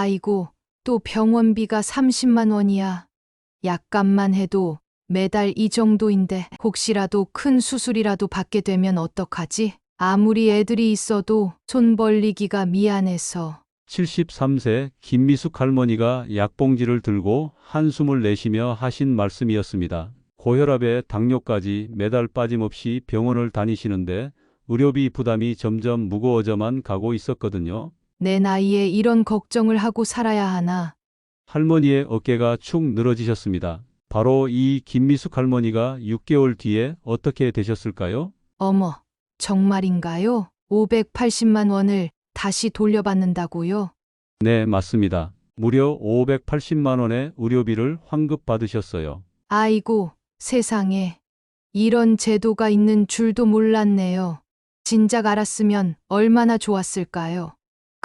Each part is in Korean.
아이고, 또 병원비가 30만 원이야. 약값만 해도 매달 이 정도인데 혹시라도 큰 수술이라도 받게 되면 어떡하지? 아무리 애들이 있어도 손 벌리기가 미안해서. 73세 김미숙 할머니가 약봉지를 들고 한숨을 내쉬며 하신 말씀이었습니다. 고혈압에 당뇨까지 매달 빠짐없이 병원을 다니시는데 의료비 부담이 점점 무거워져만 가고 있었거든요. 내 나이에 이런 걱정을 하고 살아야 하나? 할머니의 어깨가 축 늘어지셨습니다. 바로 이 김미숙 할머니가 6개월 뒤에 어떻게 되셨을까요? 어머, 정말인가요? 580만 원을 다시 돌려받는다고요? 네, 맞습니다. 무려 580만 원의 의료비를 환급받으셨어요. 아이고, 세상에. 이런 제도가 있는 줄도 몰랐네요. 진작 알았으면 얼마나 좋았을까요?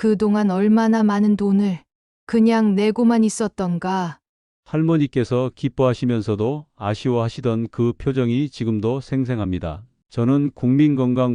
그동안 얼마나 많은 돈을 그냥 내고만 있었던가. 할머니께서 기뻐하시면서도 아쉬워하시던 그 표정이 지금도 생생합니다. 저는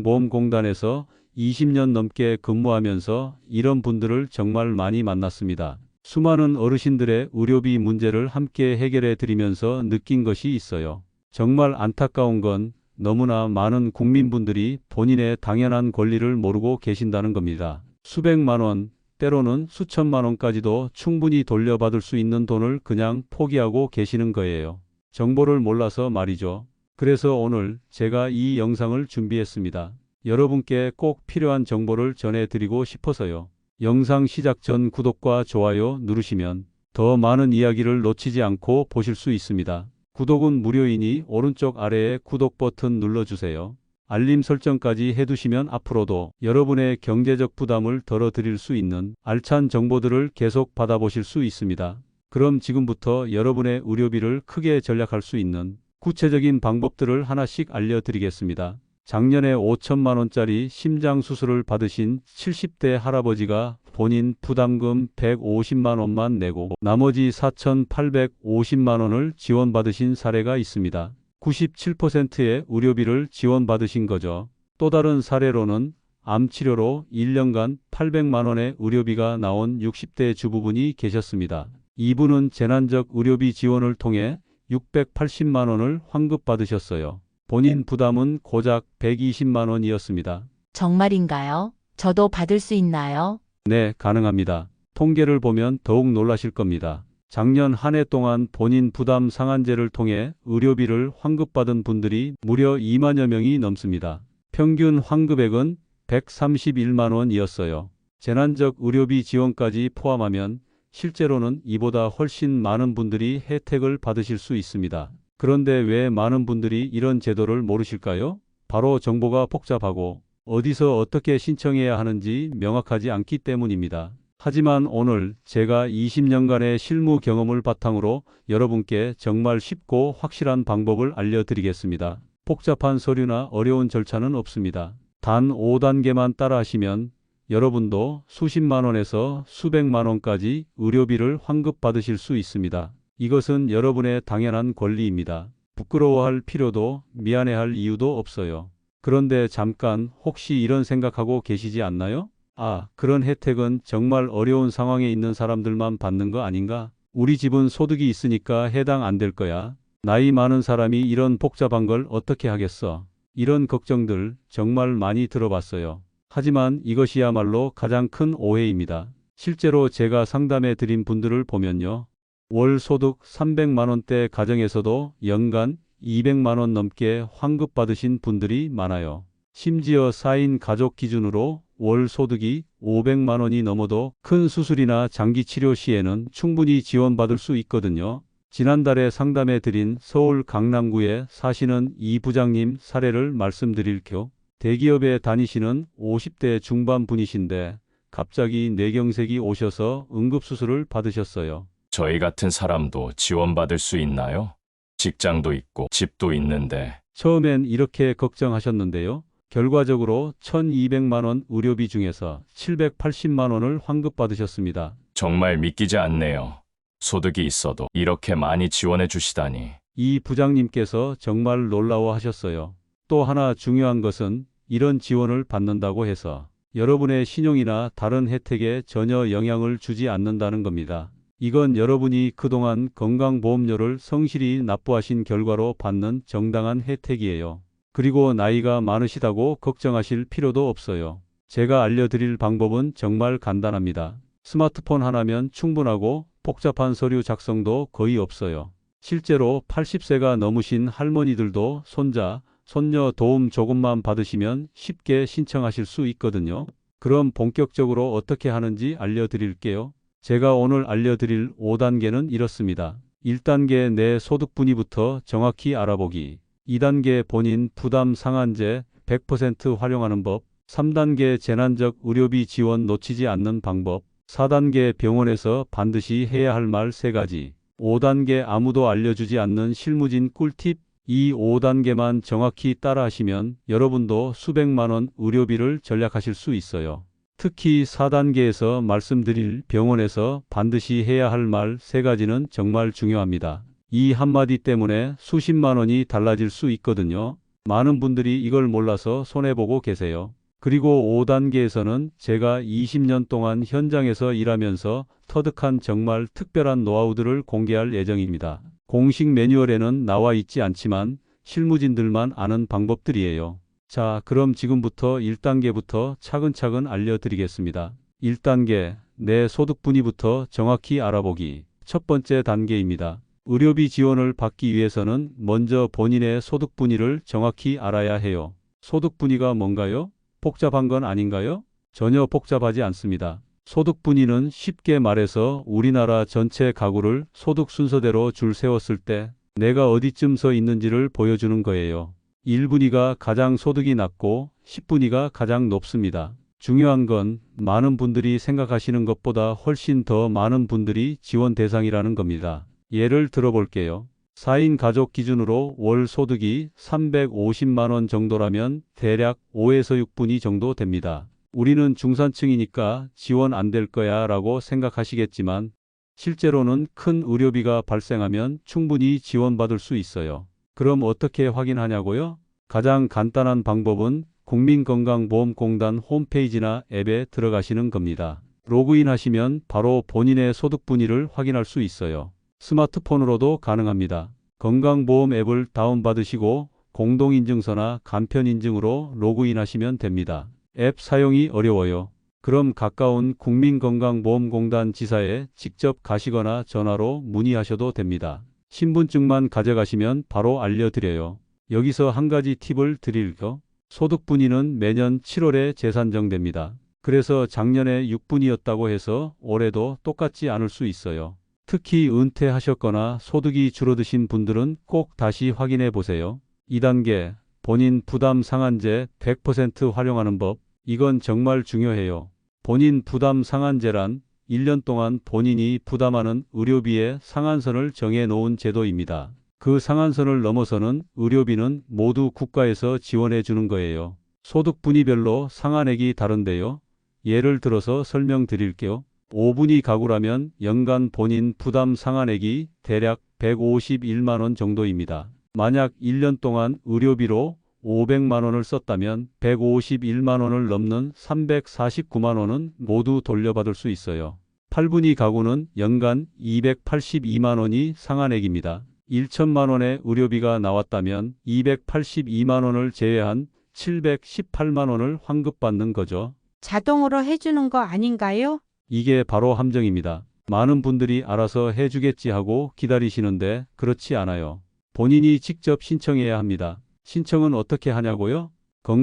국민건강보험공단에서 20년 넘게 근무하면서 이런 분들을 정말 많이 만났습니다. 수많은 어르신들의 의료비 문제를 함께 해결해 드리면서 느낀 것이 있어요. 정말 안타까운 건 너무나 많은 국민분들이 본인의 당연한 권리를 모르고 계신다는 겁니다. 수백만 원, 때로는 수천만 원까지도 충분히 돌려받을 수 있는 돈을 그냥 포기하고 계시는 거예요. 정보를 몰라서 말이죠. 그래서 오늘 제가 이 영상을 준비했습니다. 여러분께 꼭 필요한 정보를 전해드리고 싶어서요. 영상 시작 전 구독과 좋아요 누르시면 더 많은 이야기를 놓치지 않고 보실 수 있습니다. 구독은 무료이니 오른쪽 아래에 구독 버튼 눌러주세요. 알림 설정까지 해두시면 앞으로도 여러분의 경제적 부담을 덜어드릴 수 있는 알찬 정보들을 계속 받아보실 수 있습니다. 그럼 지금부터 여러분의 의료비를 크게 절약할 수 있는 구체적인 방법들을 하나씩 알려드리겠습니다. 작년에 5천만 원짜리 심장 수술을 받으신 70대 할아버지가 본인 부담금 150만 원만 내고 나머지 4,850만 원을 지원받으신 사례가 있습니다. 97%의 의료비를 지원받으신 거죠. 또 다른 사례로는 암치료로 1년간 800만 원의 의료비가 나온 60대 주부분이 계셨습니다. 이분은 재난적 의료비 지원을 통해 680만 원을 환급받으셨어요. 본인 부담은 고작 120만 원이었습니다. 정말인가요? 저도 받을 수 있나요? 네, 가능합니다. 통계를 보면 더욱 놀라실 겁니다. 작년 한 해 동안 본인 부담 상한제를 통해 의료비를 환급받은 분들이 무려 2만여 명이 넘습니다. 평균 환급액은 131만 원이었어요. 재난적 의료비 지원까지 포함하면 실제로는 이보다 훨씬 많은 분들이 혜택을 받으실 수 있습니다. 그런데 왜 많은 분들이 이런 제도를 모르실까요? 바로 정보가 복잡하고 어디서 어떻게 신청해야 하는지 명확하지 않기 때문입니다. 하지만 오늘 제가 20년간의 실무 경험을 바탕으로 여러분께 정말 쉽고 확실한 방법을 알려드리겠습니다. 복잡한 서류나 어려운 절차는 없습니다. 단 5단계만 따라하시면 여러분도 수십만 원에서 수백만 원까지 의료비를 환급받으실 수 있습니다. 이것은 여러분의 당연한 권리입니다. 부끄러워할 필요도 미안해할 이유도 없어요. 그런데 잠깐 혹시 이런 생각하고 계시지 않나요? 아, 그런 혜택은 정말 어려운 상황에 있는 사람들만 받는 거 아닌가? 우리 집은 소득이 있으니까 해당 안 될 거야. 나이 많은 사람이 이런 복잡한 걸 어떻게 하겠어? 이런 걱정들 정말 많이 들어봤어요. 하지만 이것이야말로 가장 큰 오해입니다. 실제로 제가 상담해 드린 분들을 보면요. 월 소득 300만 원대 가정에서도 연간 200만 원 넘게 환급받으신 분들이 많아요. 심지어 4인 가족 기준으로 월 소득이 500만 원이 넘어도 큰 수술이나 장기 치료 시에는 충분히 지원받을 수 있거든요. 지난달에 상담해 드린 서울 강남구에 사시는 이 부장님 사례를 말씀드릴 겨 대기업에 다니시는 50대 중반 분이신데 갑자기 뇌경색이 오셔서 응급수술을 받으셨어요. 저희 같은 사람도 지원받을 수 있나요? 직장도 있고 집도 있는데. 처음엔 이렇게 걱정하셨는데요. 결과적으로 1,200만 원 의료비 중에서 780만 원을 환급받으셨습니다. 정말 믿기지 않네요. 소득이 있어도 이렇게 많이 지원해 주시다니. 이 부장님께서 정말 놀라워하셨어요. 또 하나 중요한 것은 이런 지원을 받는다고 해서 여러분의 신용이나 다른 혜택에 전혀 영향을 주지 않는다는 겁니다. 이건 여러분이 그동안 건강보험료를 성실히 납부하신 결과로 받는 정당한 혜택이에요. 그리고 나이가 많으시다고 걱정하실 필요도 없어요. 제가 알려드릴 방법은 정말 간단합니다. 스마트폰 하나면 충분하고 복잡한 서류 작성도 거의 없어요. 실제로 80세가 넘으신 할머니들도 손자, 손녀 도움 조금만 받으시면 쉽게 신청하실 수 있거든요. 그럼 본격적으로 어떻게 하는지 알려드릴게요. 제가 오늘 알려드릴 5단계는 이렇습니다. 1단계 내 소득 분위부터 정확히 알아보기. 2단계 본인 부담 상한제 100% 활용하는 법. 3단계 재난적 의료비 지원 놓치지 않는 방법. 4단계 병원에서 반드시 해야 할 말 3가지. 5단계 아무도 알려주지 않는 실무진 꿀팁. 이 5단계만 정확히 따라하시면 여러분도 수백만 원 의료비를 절약하실 수 있어요. 특히 4단계에서 말씀드릴 병원에서 반드시 해야 할 말 3가지는 정말 중요합니다. 이 한마디 때문에 수십만 원이 달라질 수 있거든요. 많은 분들이 이걸 몰라서 손해보고 계세요. 그리고 5단계에서는 제가 20년 동안 현장에서 일하면서 터득한 정말 특별한 노하우들을 공개할 예정입니다. 공식 매뉴얼에는 나와 있지 않지만 실무진들만 아는 방법들이에요. 자, 그럼 지금부터 1단계부터 차근차근 알려드리겠습니다. 1단계, 내 소득 분위부터 정확히 알아보기. 첫 번째 단계입니다. 의료비 지원을 받기 위해서는 먼저 본인의 소득 분위를 정확히 알아야 해요. 소득 분위가 뭔가요? 복잡한 건 아닌가요? 전혀 복잡하지 않습니다. 소득 분위는 쉽게 말해서 우리나라 전체 가구를 소득 순서대로 줄 세웠을 때 내가 어디쯤 서 있는지를 보여주는 거예요. 1분위가 가장 소득이 낮고 10분위가 가장 높습니다. 중요한 건 많은 분들이 생각하시는 것보다 훨씬 더 많은 분들이 지원 대상이라는 겁니다. 예를 들어볼게요. 4인 가족 기준으로 월 소득이 350만 원 정도라면 대략 5에서 6분위 정도 됩니다. 우리는 중산층이니까 지원 안 될 거야 라고 생각하시겠지만 실제로는 큰 의료비가 발생하면 충분히 지원받을 수 있어요. 그럼 어떻게 확인하냐고요? 가장 간단한 방법은 국민건강보험공단 홈페이지나 앱에 들어가시는 겁니다. 로그인 하시면 바로 본인의 소득 분위를 확인할 수 있어요. 스마트폰으로도 가능합니다. 건강보험 앱을 다운받으시고 공동인증서나 간편인증으로 로그인하시면 됩니다. 앱 사용이 어려워요. 그럼 가까운 국민건강보험공단 지사에 직접 가시거나 전화로 문의하셔도 됩니다. 신분증만 가져가시면 바로 알려드려요. 여기서 한 가지 팁을 드릴게요. 소득 분위는 매년 7월에 재산정됩니다. 그래서 작년에 6분위였다고 해서 올해도 똑같지 않을 수 있어요. 특히 은퇴하셨거나 소득이 줄어드신 분들은 꼭 다시 확인해 보세요. 2단계, 본인 부담 상한제 100% 활용하는 법. 이건 정말 중요해요. 본인 부담 상한제란 1년 동안 본인이 부담하는 의료비의 상한선을 정해 놓은 제도입니다. 그 상한선을 넘어서는 의료비는 모두 국가에서 지원해 주는 거예요. 소득 분위별로 상한액이 다른데요. 예를 들어서 설명드릴게요. 5분위 가구라면 연간 본인 부담 상한액이 대략 151만 원 정도입니다. 만약 1년 동안 의료비로 500만 원을 썼다면 151만 원을 넘는 349만 원은 모두 돌려받을 수 있어요. 8분위 가구는 연간 282만 원이 상한액입니다. 1천만 원의 의료비가 나왔다면 282만 원을 제외한 718만 원을 환급받는 거죠. 자동으로 해주는 거 아닌가요? 이게 바로 함정입니다. 많은 분들이 알아서 해주겠지 하고 기다리시는데 그렇지 않아요. 본인이 직접 신청해야 합니다. 신청은 어떻게 하냐고요?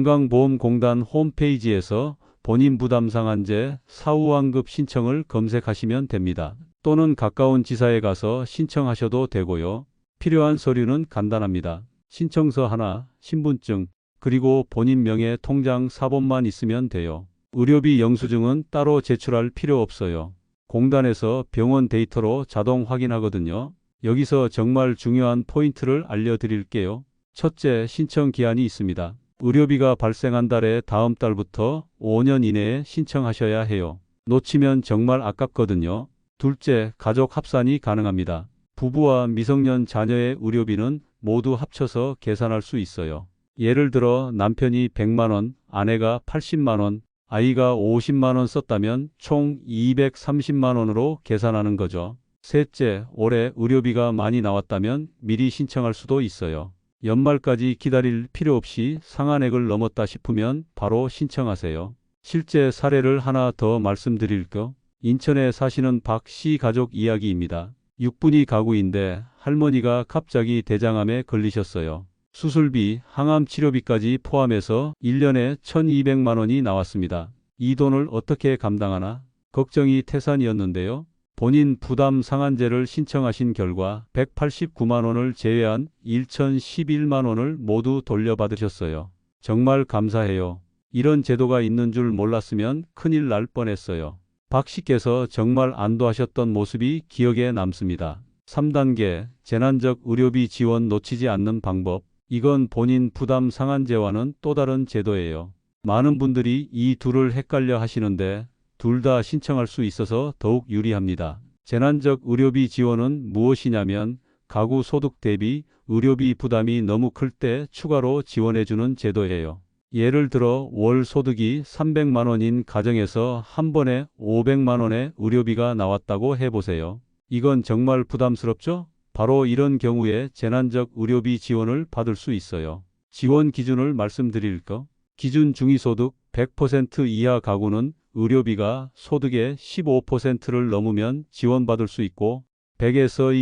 건강보험공단 홈페이지에서 본인 부담 상한제 사후환급 신청을 검색하시면 됩니다. 또는 가까운 지사에 가서 신청하셔도 되고요. 필요한 서류는 간단합니다. 신청서 하나, 신분증, 그리고 본인 명의 통장 사본만 있으면 돼요. 의료비 영수증은 따로 제출할 필요 없어요. 공단에서 병원 데이터로 자동 확인하거든요. 여기서 정말 중요한 포인트를 알려드릴게요. 첫째, 신청 기한이 있습니다. 의료비가 발생한 달의 다음 달부터 5년 이내에 신청하셔야 해요. 놓치면 정말 아깝거든요. 둘째, 가족 합산이 가능합니다. 부부와 미성년 자녀의 의료비는 모두 합쳐서 계산할 수 있어요. 예를 들어 남편이 100만 원, 아내가 80만 원, 아이가 50만 원 썼다면 총 230만 원으로 계산하는 거죠. 셋째, 올해 의료비가 많이 나왔다면 미리 신청할 수도 있어요. 연말까지 기다릴 필요 없이 상한액을 넘었다 싶으면 바로 신청하세요. 실제 사례를 하나 더 말씀드릴게요. 인천에 사시는 박 씨 가족 이야기입니다. 6분위 가구인데 할머니가 갑자기 대장암에 걸리셨어요. 수술비, 항암 치료비까지 포함해서 1년에 1,200만 원이 나왔습니다. 이 돈을 어떻게 감당하나? 걱정이 태산이었는데요. 본인 부담 상한제를 신청하신 결과 189만 원을 제외한 1,011만 원을 모두 돌려받으셨어요. 정말 감사해요. 이런 제도가 있는 줄 몰랐으면 큰일 날 뻔했어요. 박 씨께서 정말 안도하셨던 모습이 기억에 남습니다. 3단계, 재난적 의료비 지원 놓치지 않는 방법. 이건 본인 부담 상한제와는 또 다른 제도예요. 많은 분들이 이 둘을 헷갈려 하시는데 둘 다 신청할 수 있어서 더욱 유리합니다. 재난적 의료비 지원은 무엇이냐면 가구 소득 대비 의료비 부담이 너무 클 때 추가로 지원해주는 제도예요. 예를 들어 월 소득이 300만 원인 가정에서 한 번에 500만 원의 의료비가 나왔다고 해보세요. 이건 정말 부담스럽죠? 바로 이런 경우에 재난적 의료비 지원을 받을 수 있어요. 지원 기준을 말씀드릴까? 기준 중위소득 100% 이하 가구는 의료비가 소득의 15%를 넘으면 지원받을 수 있고 100에서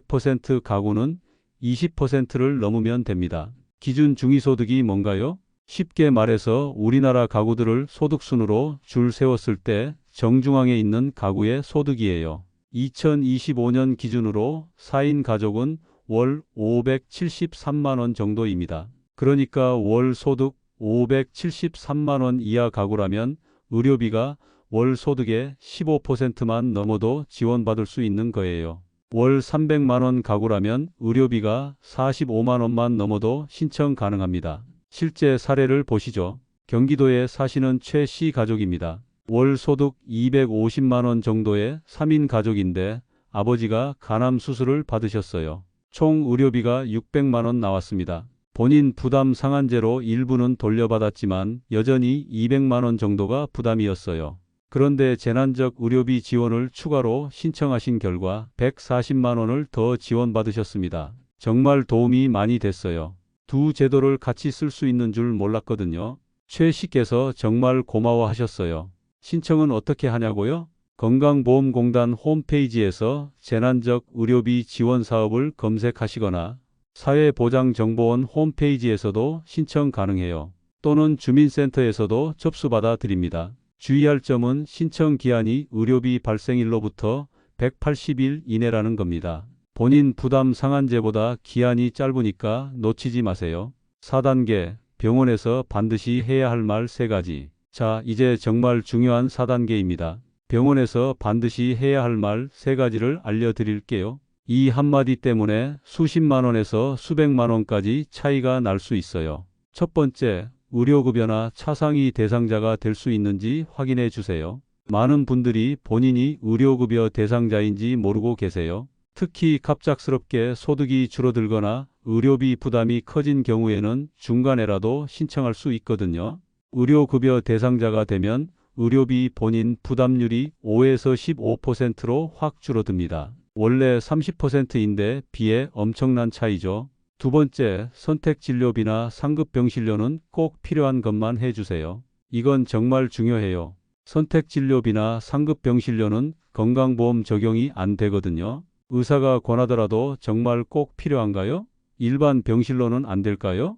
200% 가구는 20%를 넘으면 됩니다. 기준 중위소득이 뭔가요? 쉽게 말해서 우리나라 가구들을 소득순으로 줄 세웠을 때 정중앙에 있는 가구의 소득이에요. 2025년 기준으로 4인 가족은 월 573만 원 정도입니다. 그러니까 월 소득 573만 원 이하 가구라면 의료비가 월 소득의 15%만 넘어도 지원받을 수 있는 거예요. 월 300만 원 가구라면 의료비가 45만 원만 넘어도 신청 가능합니다. 실제 사례를 보시죠. 경기도에 사시는 최 씨 가족입니다. 월 소득 250만 원 정도의 3인 가족인데 아버지가 간암 수술을 받으셨어요. 총 의료비가 600만 원 나왔습니다. 본인 부담 상한제로 일부는 돌려받았지만 여전히 200만 원 정도가 부담이었어요. 그런데 재난적 의료비 지원을 추가로 신청하신 결과 140만 원을 더 지원받으셨습니다. 정말 도움이 많이 됐어요. 두 제도를 같이 쓸 수 있는 줄 몰랐거든요. 최 씨께서 정말 고마워하셨어요. 신청은 어떻게 하냐고요? 건강보험공단 홈페이지에서 재난적 의료비 지원 사업을 검색하시거나 사회보장정보원 홈페이지에서도 신청 가능해요. 또는 주민센터에서도 접수받아 드립니다. 주의할 점은 신청 기한이 의료비 발생일로부터 180일 이내라는 겁니다. 본인 부담 상한제보다 기한이 짧으니까 놓치지 마세요. 4단계, 병원에서 반드시 해야 할 말 3가지. 자, 이제 정말 중요한 4단계입니다. 병원에서 반드시 해야 할 말 3가지를 알려드릴게요. 이 한마디 때문에 수십만 원에서 수백만 원까지 차이가 날 수 있어요. 첫 번째, 의료급여나 차상위 대상자가 될 수 있는지 확인해 주세요. 많은 분들이 본인이 의료급여 대상자인지 모르고 계세요. 특히 갑작스럽게 소득이 줄어들거나 의료비 부담이 커진 경우에는 중간에라도 신청할 수 있거든요. 의료급여 대상자가 되면 의료비 본인 부담률이 5에서 15%로 확 줄어듭니다. 원래 30%인데 비해 엄청난 차이죠. 두 번째, 선택진료비나 상급병실료는 꼭 필요한 것만 해주세요. 이건 정말 중요해요. 선택진료비나 상급병실료는 건강보험 적용이 안 되거든요. 의사가 권하더라도 정말 꼭 필요한가요? 일반 병실로는 안 될까요?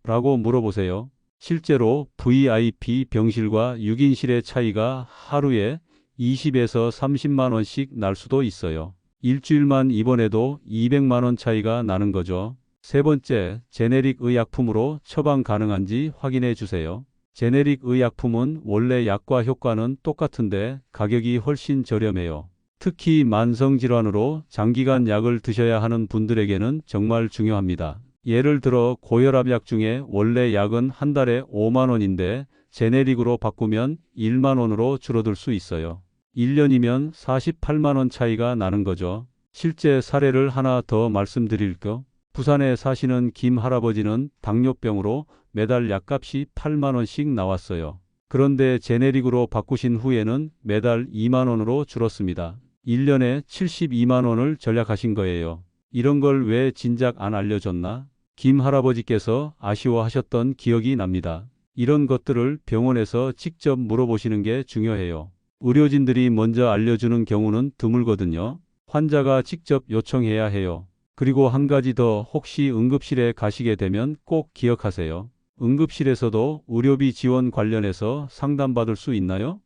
라고 물어보세요. 실제로 VIP 병실과 6인실의 차이가 하루에 20에서 30만 원씩 날 수도 있어요. 일주일만 입원해도 200만 원 차이가 나는 거죠. 세 번째, 제네릭 의약품으로 처방 가능한지 확인해 주세요. 제네릭 의약품은 원래 약과 효과는 똑같은데 가격이 훨씬 저렴해요. 특히 만성질환으로 장기간 약을 드셔야 하는 분들에게는 정말 중요합니다. 예를 들어 고혈압약 중에 원래 약은 한 달에 5만 원인데 제네릭으로 바꾸면 1만 원으로 줄어들 수 있어요. 1년이면 48만 원 차이가 나는 거죠. 실제 사례를 하나 더 말씀드릴게요. 부산에 사시는 김 할아버지는 당뇨병으로 매달 약값이 8만 원씩 나왔어요. 그런데 제네릭으로 바꾸신 후에는 매달 2만 원으로 줄었습니다. 1년에 72만 원을 절약하신 거예요. 이런 걸 왜 진작 안 알려줬나? 김 할아버지께서 아쉬워하셨던 기억이 납니다. 이런 것들을 병원에서 직접 물어보시는 게 중요해요. 의료진들이 먼저 알려주는 경우는 드물거든요. 환자가 직접 요청해야 해요. 그리고 한 가지 더, 혹시 응급실에 가시게 되면 꼭 기억하세요. 응급실에서도 의료비 지원 관련해서 상담받을 수 있나요?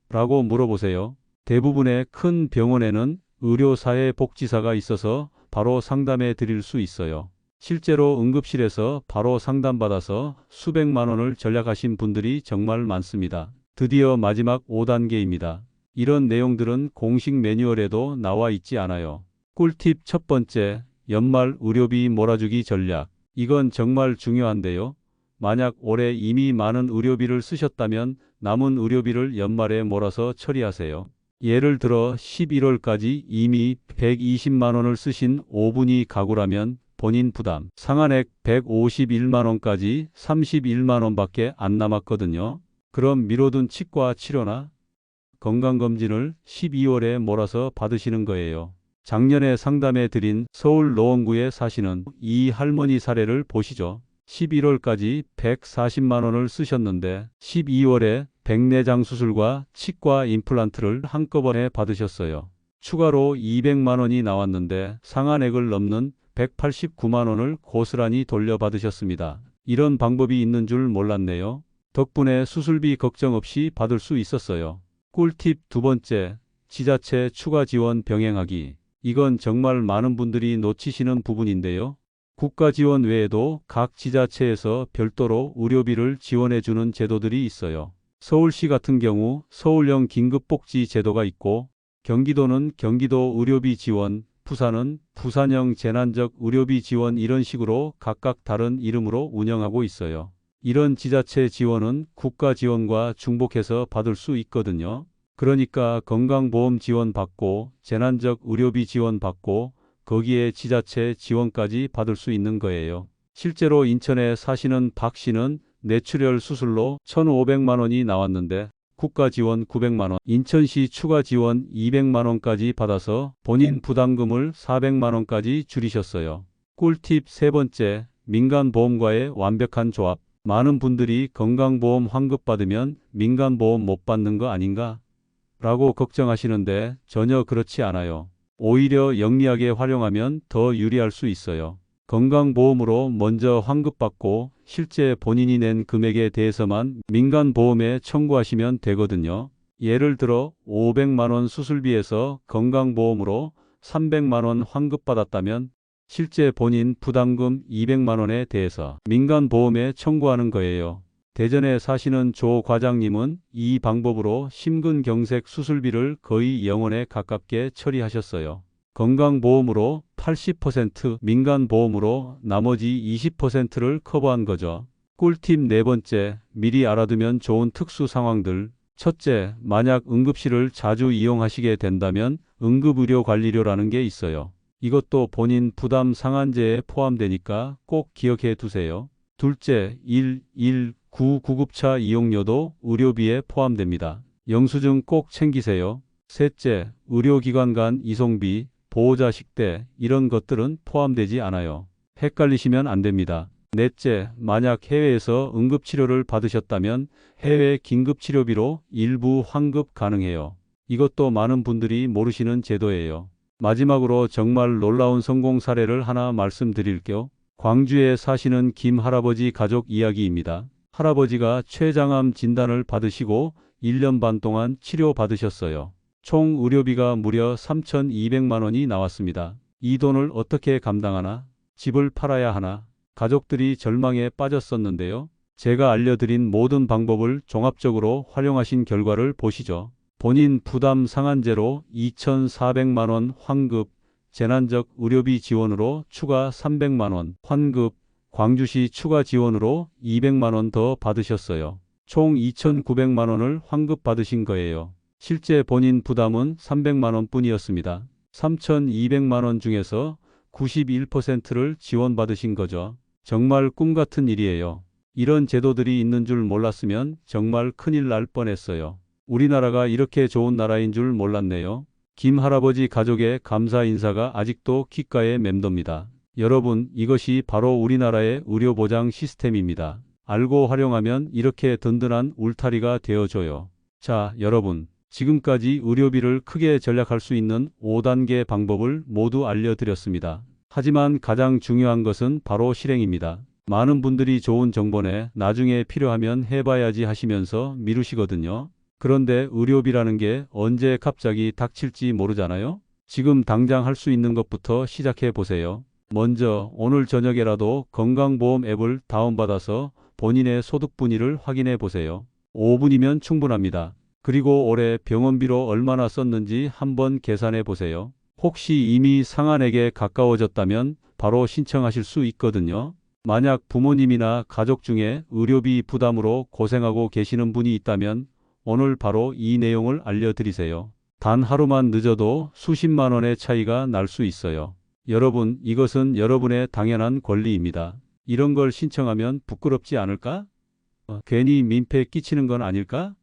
라고 물어보세요. 대부분의 큰 병원에는 의료사회복지사가 있어서 바로 상담해 드릴 수 있어요. 실제로 응급실에서 바로 상담받아서 수백만 원을 절약하신 분들이 정말 많습니다. 드디어 마지막 5단계입니다. 이런 내용들은 공식 매뉴얼에도 나와 있지 않아요. 꿀팁 첫 번째, 연말 의료비 몰아주기 전략. 이건 정말 중요한데요. 만약 올해 이미 많은 의료비를 쓰셨다면 남은 의료비를 연말에 몰아서 처리하세요. 예를 들어 11월까지 이미 120만 원을 쓰신 5분위 가구라면 본인 부담 상한액 151만 원까지 31만 원밖에 안 남았거든요. 그럼 미뤄둔 치과 치료나 건강검진을 12월에 몰아서 받으시는 거예요. 작년에 상담해 드린 서울 노원구에 사시는 이 할머니 사례를 보시죠. 11월까지 140만 원을 쓰셨는데 12월에 백내장 수술과 치과 임플란트를 한꺼번에 받으셨어요. 추가로 200만 원이 나왔는데 상한액을 넘는 189만 원을 고스란히 돌려받으셨습니다. 이런 방법이 있는 줄 몰랐네요. 덕분에 수술비 걱정 없이 받을 수 있었어요. 꿀팁 두 번째, 지자체 추가 지원 병행하기. 이건 정말 많은 분들이 놓치시는 부분인데요. 국가 지원 외에도 각 지자체에서 별도로 의료비를 지원해주는 제도들이 있어요. 서울시 같은 경우 서울형 긴급복지 제도가 있고, 경기도는 경기도 의료비 지원, 부산은 부산형 재난적 의료비 지원, 이런 식으로 각각 다른 이름으로 운영하고 있어요. 이런 지자체 지원은 국가 지원과 중복해서 받을 수 있거든요. 그러니까 건강보험 지원 받고 재난적 의료비 지원 받고 거기에 지자체 지원까지 받을 수 있는 거예요. 실제로 인천에 사시는 박 씨는 뇌출혈 수술로 1,500만 원이 나왔는데 국가 지원 900만 원, 인천시 추가 지원 200만 원까지 받아서 본인 부담금을 400만 원까지 줄이셨어요. 꿀팁 세 번째, 민간보험과의 완벽한 조합. 많은 분들이 건강보험 환급받으면 민간보험 못 받는 거 아닌가? 라고 걱정하시는데 전혀 그렇지 않아요. 오히려 영리하게 활용하면 더 유리할 수 있어요. 건강보험으로 먼저 환급받고 실제 본인이 낸 금액에 대해서만 민간보험에 청구하시면 되거든요. 예를 들어 500만 원 수술비에서 건강보험으로 300만 원 환급받았다면 실제 본인 부담금 200만 원에 대해서 민간보험에 청구하는 거예요. 대전에 사시는 조 과장님은 이 방법으로 심근경색 수술비를 거의 0원에 가깝게 처리하셨어요. 건강보험으로 80%, 민간보험으로 나머지 20%를 커버한 거죠. 꿀팁 네 번째, 미리 알아두면 좋은 특수 상황들. 첫째, 만약 응급실을 자주 이용하시게 된다면 응급의료관리료라는 게 있어요. 이것도 본인 부담 상한제에 포함되니까 꼭 기억해 두세요. 둘째, 119 구급차 이용료도 의료비에 포함됩니다. 영수증 꼭 챙기세요. 셋째, 의료기관 간 이송비, 보호자 식대, 이런 것들은 포함되지 않아요. 헷갈리시면 안 됩니다. 넷째, 만약 해외에서 응급치료를 받으셨다면 해외 긴급치료비로 일부 환급 가능해요. 이것도 많은 분들이 모르시는 제도예요. 마지막으로 정말 놀라운 성공 사례를 하나 말씀드릴게요. 광주에 사시는 김 할아버지 가족 이야기입니다. 할아버지가 췌장암 진단을 받으시고 1년 반 동안 치료받으셨어요. 총 의료비가 무려 3,200만 원이 나왔습니다. 이 돈을 어떻게 감당하나? 집을 팔아야 하나? 가족들이 절망에 빠졌었는데요. 제가 알려드린 모든 방법을 종합적으로 활용하신 결과를 보시죠. 본인 부담 상한제로 2,400만 원 환급, 재난적 의료비 지원으로 추가 300만 원 환급, 광주시 추가 지원으로 200만 원 더 받으셨어요. 총 2,900만 원을 환급 받으신 거예요. 실제 본인 부담은 300만 원 뿐이었습니다. 3,200만 원 중에서 91%를 지원받으신 거죠. 정말 꿈 같은 일이에요. 이런 제도들이 있는 줄 몰랐으면 정말 큰일 날 뻔했어요. 우리나라가 이렇게 좋은 나라인 줄 몰랐네요. 김 할아버지 가족의 감사 인사가 아직도 귓가에 맴돕니다. 여러분, 이것이 바로 우리나라의 의료보장 시스템입니다. 알고 활용하면 이렇게 든든한 울타리가 되어줘요. 자, 여러분. 지금까지 의료비를 크게 절약할 수 있는 5단계 방법을 모두 알려드렸습니다. 하지만 가장 중요한 것은 바로 실행입니다. 많은 분들이 좋은 정보네, 나중에 필요하면 해봐야지 하시면서 미루시거든요. 그런데 의료비라는 게 언제 갑자기 닥칠지 모르잖아요. 지금 당장 할 수 있는 것부터 시작해 보세요. 먼저 오늘 저녁에라도 건강보험 앱을 다운받아서 본인의 소득 분위를 확인해 보세요. 5분이면 충분합니다. 그리고 올해 병원비로 얼마나 썼는지 한번 계산해 보세요. 혹시 이미 상한액에 가까워졌다면 바로 신청하실 수 있거든요. 만약 부모님이나 가족 중에 의료비 부담으로 고생하고 계시는 분이 있다면 오늘 바로 이 내용을 알려드리세요. 단 하루만 늦어도 수십만 원의 차이가 날 수 있어요. 여러분, 이것은 여러분의 당연한 권리입니다. 이런 걸 신청하면 부끄럽지 않을까? 괜히 민폐 끼치는 건 아닐까?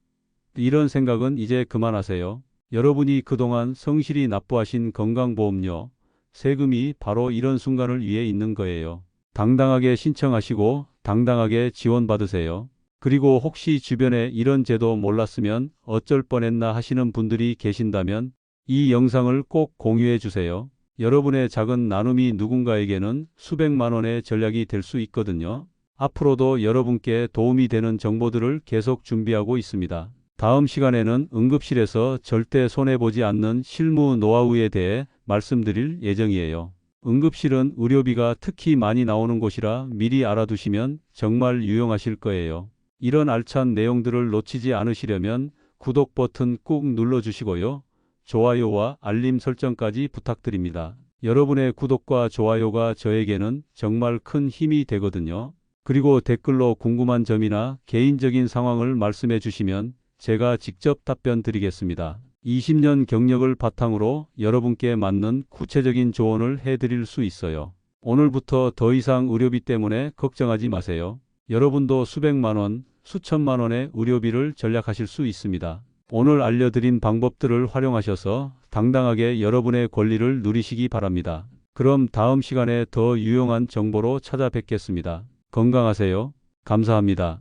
이런 생각은 이제 그만하세요. 여러분이 그동안 성실히 납부하신 건강보험료, 세금이 바로 이런 순간을 위해 있는 거예요. 당당하게 신청하시고 당당하게 지원받으세요. 그리고 혹시 주변에 이런 제도 몰랐으면 어쩔 뻔했나 하시는 분들이 계신다면 이 영상을 꼭 공유해 주세요. 여러분의 작은 나눔이 누군가에게는 수백만 원의 전략이 될 수 있거든요. 앞으로도 여러분께 도움이 되는 정보들을 계속 준비하고 있습니다. 다음 시간에는 응급실에서 절대 손해보지 않는 실무 노하우에 대해 말씀드릴 예정이에요. 응급실은 의료비가 특히 많이 나오는 곳이라 미리 알아두시면 정말 유용하실 거예요. 이런 알찬 내용들을 놓치지 않으시려면 구독 버튼 꾹 눌러주시고요. 좋아요와 알림 설정까지 부탁드립니다. 여러분의 구독과 좋아요가 저에게는 정말 큰 힘이 되거든요. 그리고 댓글로 궁금한 점이나 개인적인 상황을 말씀해 주시면 제가 직접 답변 드리겠습니다. 20년 경력을 바탕으로 여러분께 맞는 구체적인 조언을 해드릴 수 있어요. 오늘부터 더 이상 의료비 때문에 걱정하지 마세요. 여러분도 수백만 원, 수천만 원의 의료비를 절약하실 수 있습니다. 오늘 알려드린 방법들을 활용하셔서 당당하게 여러분의 권리를 누리시기 바랍니다. 그럼 다음 시간에 더 유용한 정보로 찾아뵙겠습니다. 건강하세요. 감사합니다.